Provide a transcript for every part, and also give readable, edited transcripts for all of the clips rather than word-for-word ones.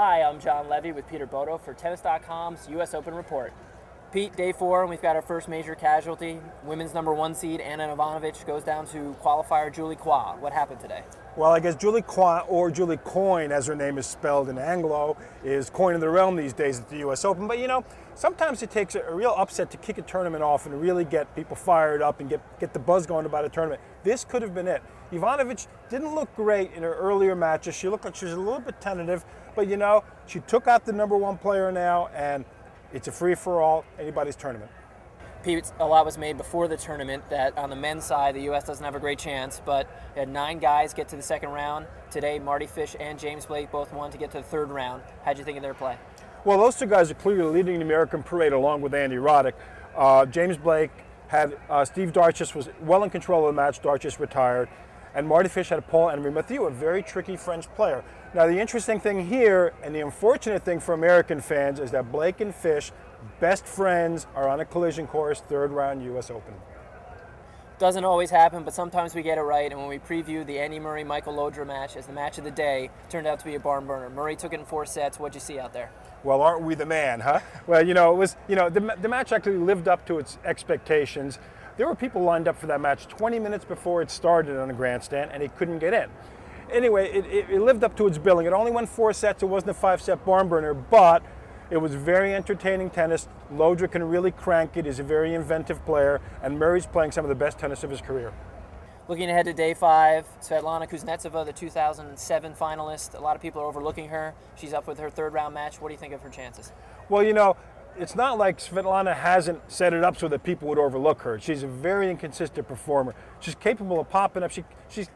Hi, I'm Jon Levey with Peter Bodo for Tennis.com's U.S. Open Report. Pete, day 4, and we've got our first major casualty. Women's #1 seed Anna Ivanovic goes down to qualifier Julie Qua. What happened today? Well, I guess Julie Qua, or Julie Coyne, as her name is spelled in Anglo, is coin of the realm these days at the U.S. Open. But, you know, sometimes it takes a real upset to kick a tournament off and really get people fired up and get the buzz going about a tournament. This could have been it. Ivanovic didn't look great in her earlier matches. She looked like she was a little bit tentative. But, you know, she took out the #1 player now, and it's a free-for-all, anybody's tournament. Pete, a lot was made before the tournament that on the men's side, the U.S. doesn't have a great chance, but you had 9 guys get to the second round. Today, Mardy Fish and James Blake both won to get to the third round. How'd you think of their play? Well, those two guys are clearly leading the American parade along with Andy Roddick. James Blake had Steve Darcis was well in control of the match. Darcis retired. And Mardy Fish had Paul Mathieu, a very tricky French player. Now, the interesting thing here, and the unfortunate thing for American fans, is that Blake and Fish, best friends, are on a collision course, third round U.S. Open. Doesn't always happen, but sometimes we get it right. And when we previewed the Andy Murray-Michael Lodra match as the match of the day, it turned out to be a barn burner. Murray took it in 4 sets. What'd you see out there? Well, aren't we the man, huh? Well, you know, it was, you know, the match actually lived up to its expectations. There were people lined up for that match 20 minutes before it started on the grandstand, and he couldn't get in. Anyway, it lived up to its billing. It only won 4 sets. It wasn't a 5-set barn burner, but it was very entertaining tennis. Lodra can really crank it. He's a very inventive player, and Murray's playing some of the best tennis of his career. Looking ahead to day 5, Svetlana Kuznetsova, the 2007 finalist. A lot of people are overlooking her. She's up with her third round match. What do you think of her chances? Well, you know, it's not like Svetlana hasn't set it up so that people would overlook her. She's a very inconsistent performer. She's capable of popping up. She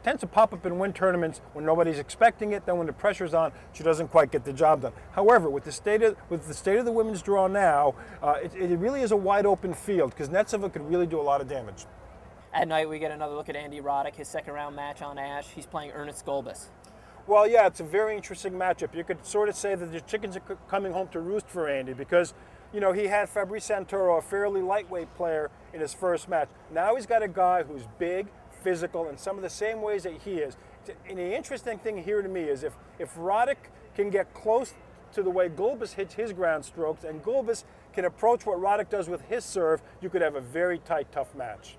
tends to pop up and win tournaments when nobody's expecting it. Then when the pressure's on, she doesn't quite get the job done. However, with the state of the women's draw now, it really is a wide open field because Kuznetsova could really do a lot of damage. At night, we get another look at Andy Roddick, his second round match on Ash. He's playing Ernest Gulbis. Well, yeah, it's a very interesting matchup. You could sort of say that the chickens are coming home to roost for Andy because, you know, he had Fabrice Santoro, a fairly lightweight player, in his first match. Now he's got a guy who's big, physical, in some of the same ways that he is. And the interesting thing here to me is if Roddick can get close to the way Gulbis hits his ground strokes and Gulbis can approach what Roddick does with his serve, you could have a very tight, tough match.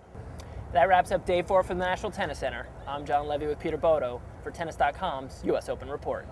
That wraps up day 4 from the National Tennis Center. I'm Jon Levey with Peter Bodo for Tennis.com's U.S. Open Report.